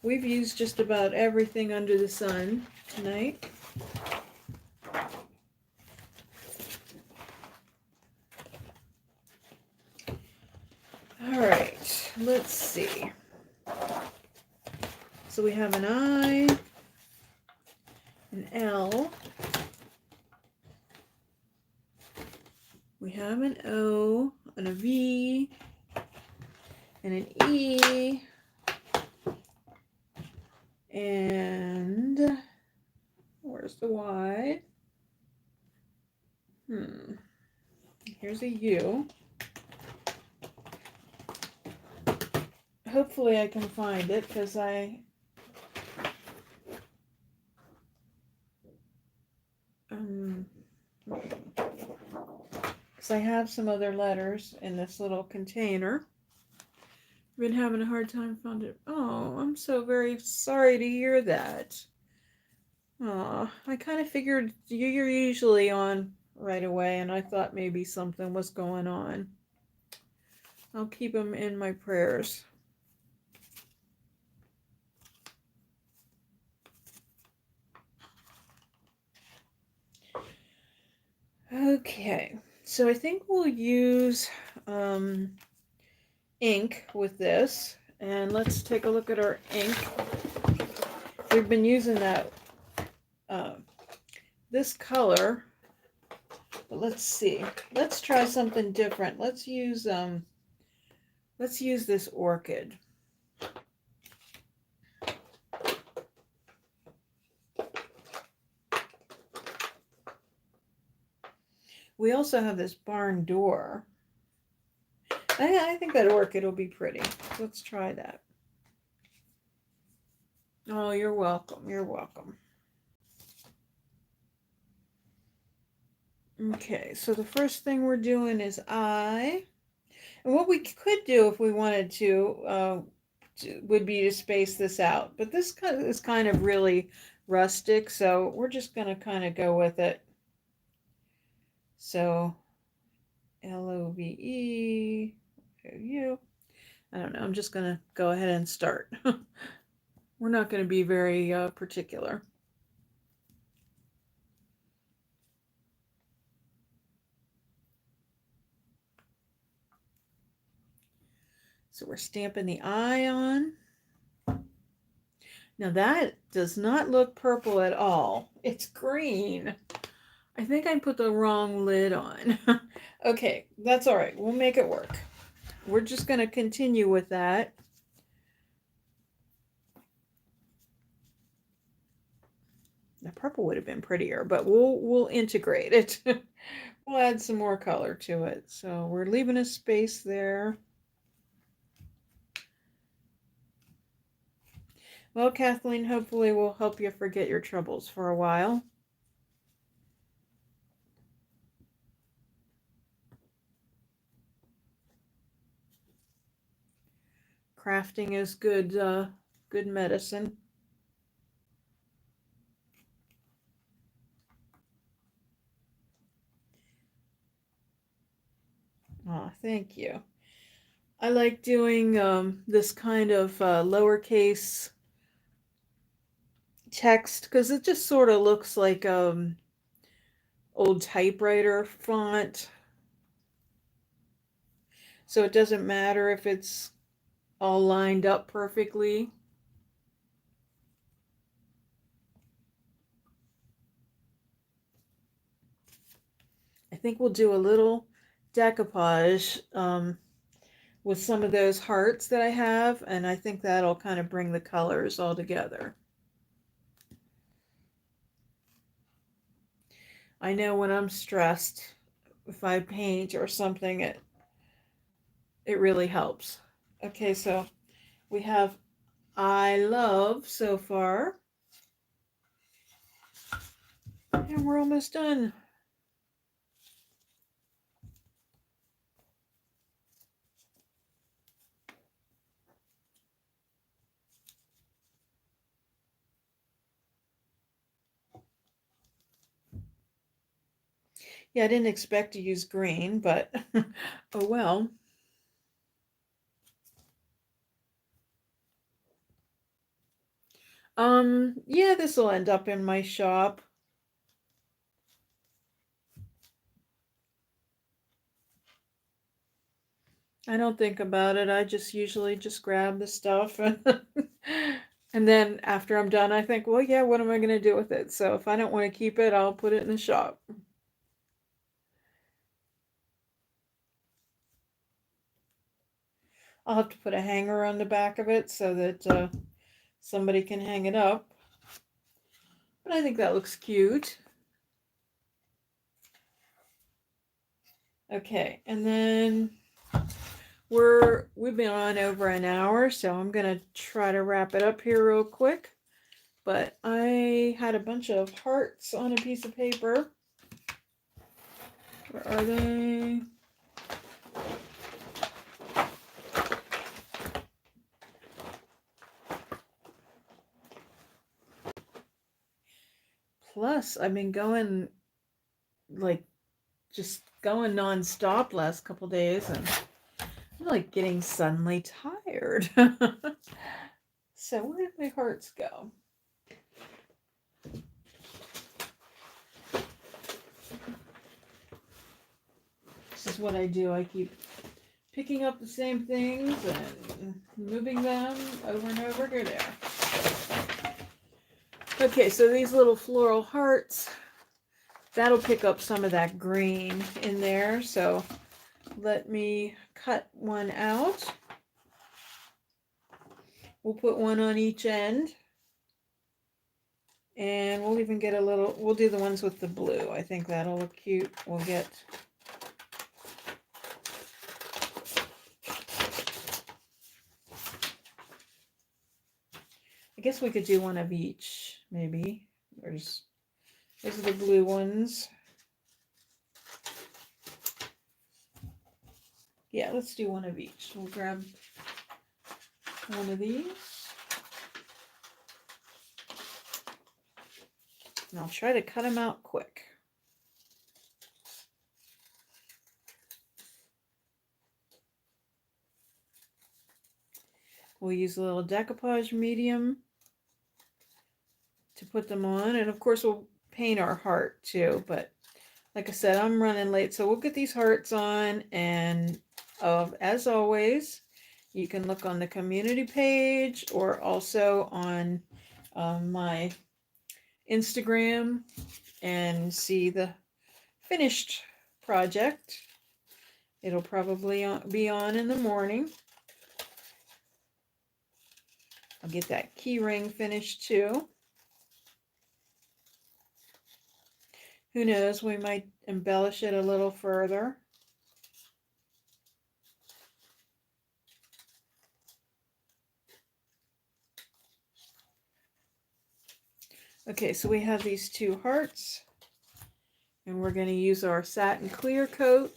We've used just about everything under the sun tonight. All right, let's see. So we have an I, an L, we have an O, and a V, and an E, and where's the Y? Here's a U. Hopefully I can find it, because I have some other letters in this little container. I've been having a hard time finding it. Oh, I'm so very sorry to hear that. Oh, I kind of figured you're usually on right away, and I thought maybe something was going on. I'll keep them in my prayers. Okay, so I think we'll use ink with this, and let's take a look at our ink. We've been using that this color, but let's see. Let's try something different. Let's use this orchid. We also have this barn door. I think that orchid will be pretty. Let's try that. Oh, you're welcome. You're welcome. Okay, so the first thing we're doing is I. And what we could do if we wanted to would be to space this out. But this is kind of really rustic, so we're just going to kind of go with it. So LOVE, I don't know. I'm just going to go ahead and start. We're not going to be very particular. So we're stamping the eye on. Now that does not look purple at all. It's green. I think I put the wrong lid on. Okay, that's all right. We'll make it work. We're just going to continue with that. The purple would have been prettier, but we'll integrate it. We'll add some more color to it. So we're leaving a space there. Well, Kathleen, hopefully we'll help you forget your troubles for a while. Crafting is good medicine. Oh, thank you. I like doing this kind of lowercase text because it just sort of looks like old typewriter font. So it doesn't matter if it's all lined up perfectly. I think we'll do a little decoupage with some of those hearts that I have, and I think that'll kind of bring the colors all together. I know when I'm stressed, if I paint or something, it really helps. Okay, so we have I love so far. And we're almost done. Yeah, I didn't expect to use green, but oh well. Yeah, this will end up in my shop. I don't think about it. I just usually just grab the stuff and then after I'm done, I think, well, yeah, what am I going to do with it? So if I don't want to keep it, I'll put it in the shop. I'll have to put a hanger on the back of it so that somebody can hang it up. But I think that looks cute. Okay, and then we've been on over an hour, so I'm gonna try to wrap it up here real quick. But I had a bunch of hearts on a piece of paper. Where are they? Plus, I've been going like just going non-stop last couple days, and I'm like getting suddenly tired. So where did my hearts go? This is what I do. I keep picking up the same things and moving them over and over. Here they are. Okay, so these little floral hearts, that'll pick up some of that green in there. So let me cut one out. We'll put one on each end. And we'll even get a little, we'll do the ones with the blue. I think that'll look cute. We'll get I guess we could do one of each, maybe. Those are the blue ones. Yeah, let's do one of each. We'll grab one of these. And I'll try to cut them out quick. We'll use a little decoupage medium to put them on. And of course we'll paint our heart too. But like I said, I'm running late. So we'll get these hearts on. And as always, you can look on the community page or also on my Instagram and see the finished project. It'll probably be on in the morning. I'll get that key ring finished too. Who knows, we might embellish it a little further. Okay, so we have these two hearts, and we're going to use our satin clear coat.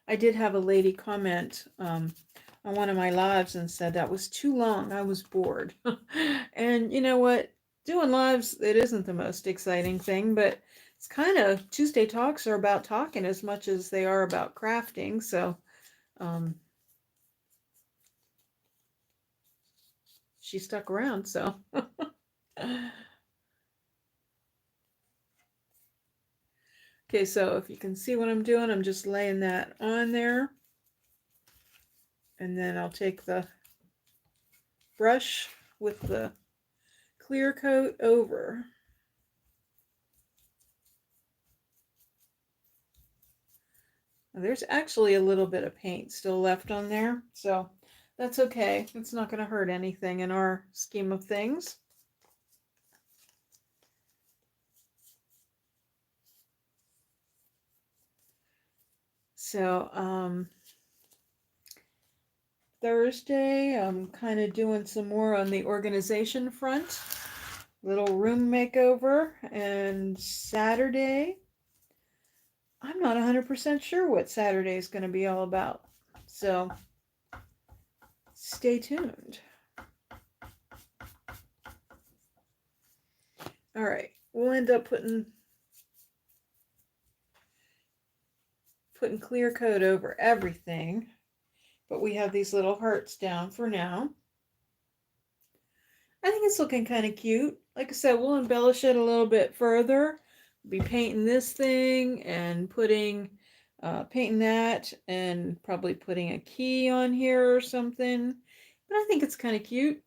I did have a lady comment on one of my lives and said that was too long. I was bored. And you know what? Doing lives, it isn't the most exciting thing, but it's kind of, Tuesday Talks are about talking as much as they are about crafting. So she stuck around, so. Okay, so if you can see what I'm doing, I'm just laying that on there. And then I'll take the brush with the clear coat over. Now, there's actually a little bit of paint still left on there, so that's okay. It's not going to hurt anything in our scheme of things. So Thursday, I'm kind of doing some more on the organization front, little room makeover, and Saturday, I'm not 100% sure what Saturday is going to be all about, so stay tuned. All right, we'll end up putting clear coat over everything, but we have these little hearts down for now. I think it's looking kind of cute. Like I said, we'll embellish it a little bit further. We'll be painting this thing and putting painting that and probably putting a key on here or something, but I think it's kind of cute.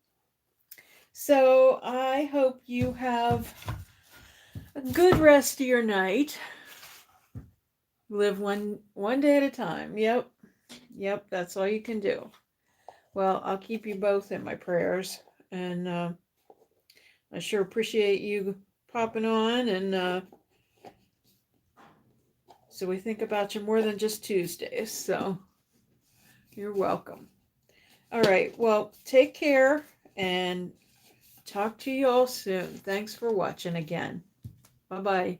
So I hope you have a good rest of your night. Live one day at a time. Yep, that's all you can do. Well, I'll keep you both in my prayers, and I sure appreciate you popping on, and so we think about you more than just Tuesdays, so you're welcome. All right, well, take care, and talk to you all soon. Thanks for watching again. Bye-bye.